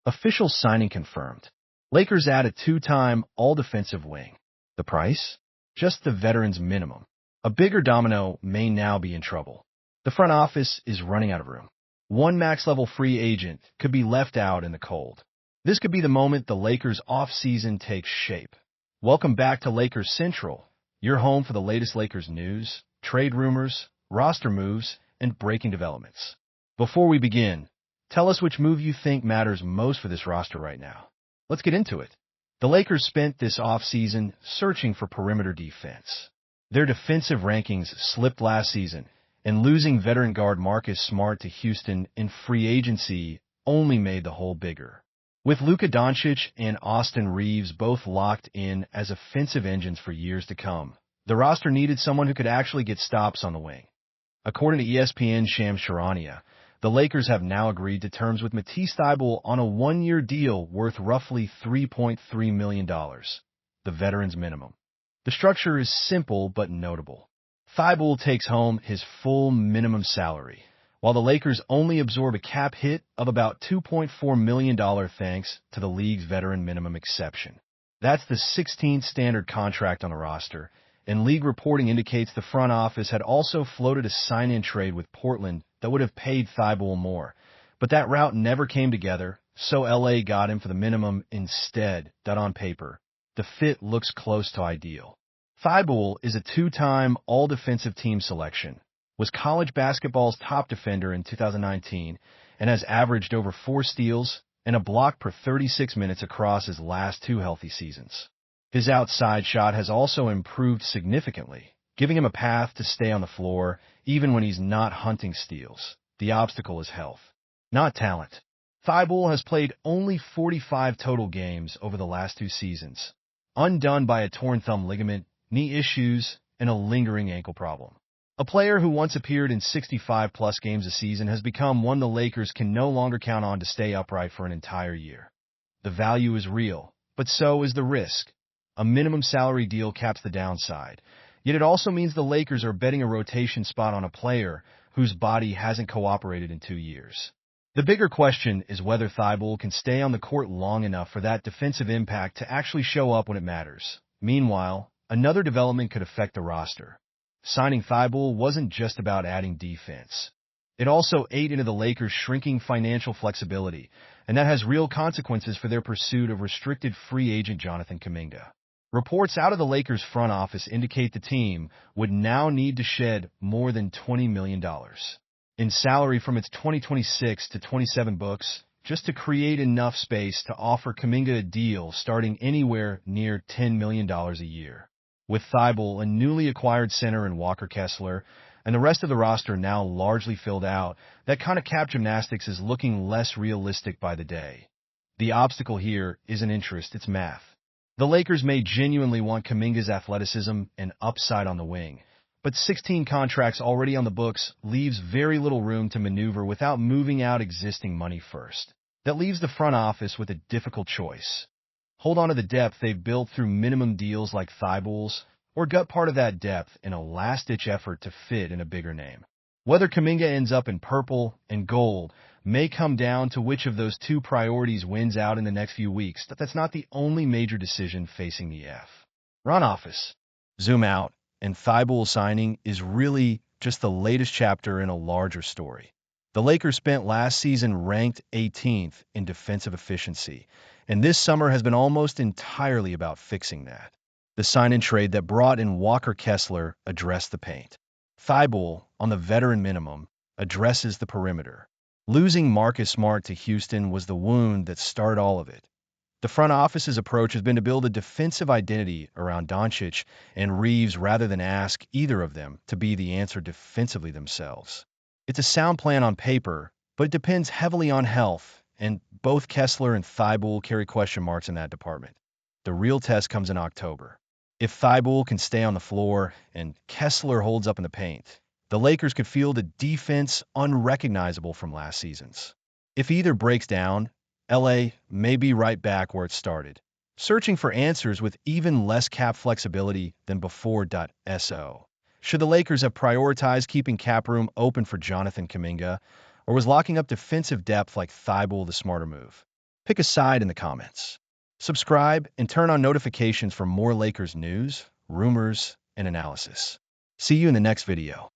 Official signing confirmed. Lakers add a two-time all-defensive wing. The price? Just the veteran's minimum. A bigger domino may now be in trouble. The front office is running out of room. One max-level free agent could be left out in the cold. This could be the moment the Lakers' off-season takes shape. Welcome back to Lakers Central, your home for the latest Lakers news, trade rumors, roster moves, and breaking developments. Before we begin, tell us which move you think matters most for this roster right now. Let's get into it. The Lakers spent this offseason searching for perimeter defense. Their defensive rankings slipped last season, and losing veteran guard Marcus Smart to Houston in free agency only made the hole bigger. With Luka Doncic and Austin Reeves both locked in as offensive engines for years to come, the roster needed someone who could actually get stops on the wing. According to ESPN's Shams Charania, the Lakers have now agreed to terms with Matisse Thybulle on a one-year deal worth roughly $3.3 million, the veteran's minimum. The structure is simple but notable. Thybulle takes home his full minimum salary, while the Lakers only absorb a cap hit of about $2.4 million thanks to the league's veteran minimum exception. That's the 16th standard contract on the roster, and league reporting indicates the front office had also floated a sign-in trade with Portland that would have paid Thybulle more, but that route never came together, so LA got him for the minimum instead. That on paper, the fit looks close to ideal. Thybulle is a two-time all-defensive team selection, was college basketball's top defender in 2019, and has averaged over 4 steals and a block per 36 minutes across his last 2 healthy seasons. His outside shot has also improved significantly, giving him a path to stay on the floor even when he's not hunting steals. The obstacle is health, not talent. Thybulle has played only 45 total games over the last 2 seasons, undone by a torn thumb ligament, knee issues, and a lingering ankle problem. A player who once appeared in 65-plus games a season has become one the Lakers can no longer count on to stay upright for an entire year. The value is real, but so is the risk. A minimum salary deal caps the downside, yet it also means the Lakers are betting a rotation spot on a player whose body hasn't cooperated in 2 years. The bigger question is whether Thybulle can stay on the court long enough for that defensive impact to actually show up when it matters. Meanwhile, another development could affect the roster. Signing Thybulle wasn't just about adding defense. It also ate into the Lakers' shrinking financial flexibility, and that has real consequences for their pursuit of restricted free agent Jonathan Kuminga. Reports out of the Lakers' front office indicate the team would now need to shed more than $20 million in salary from its 2026 to 27 books just to create enough space to offer Kuminga a deal starting anywhere near $10 million a year. With Thybulle, a newly acquired center in Walker Kessler, and the rest of the roster now largely filled out, that kind of cap gymnastics is looking less realistic by the day. The obstacle here isn't interest, it's math. The Lakers may genuinely want Kuminga's athleticism and upside on the wing, but 16 contracts already on the books leaves very little room to maneuver without moving out existing money first. That leaves the front office with a difficult choice. Hold on to the depth they've built through minimum deals like Thybulle's, or gut part of that depth in a last-ditch effort to fit in a bigger name. Whether Kuminga ends up in purple and gold may come down to which of those two priorities wins out in the next few weeks. That's not the only major decision facing the front office. Zoom out, and Thybulle signing is really just the latest chapter in a larger story. The Lakers spent last season ranked 18th in defensive efficiency, and this summer has been almost entirely about fixing that. The sign-in trade that brought in Walker Kessler addressed the paint. Thybulle, on the veteran minimum, addresses the perimeter. Losing Marcus Smart to Houston was the wound that started all of it. The front office's approach has been to build a defensive identity around Doncic and Reeves rather than ask either of them to be the answer defensively themselves. It's a sound plan on paper, but it depends heavily on health, and both Kessler and Thybulle carry question marks in that department. The real test comes in October. If Thybulle can stay on the floor and Kessler holds up in the paint, the Lakers could field a defense unrecognizable from last season's. If either breaks down, LA may be right back where it started, searching for answers with even less cap flexibility than before. So, should the Lakers have prioritized keeping cap room open for Jonathan Kuminga, or was locking up defensive depth like Thybulle the smarter move? Pick a side in the comments. Subscribe and turn on notifications for more Lakers news, rumors, and analysis. See you in the next video.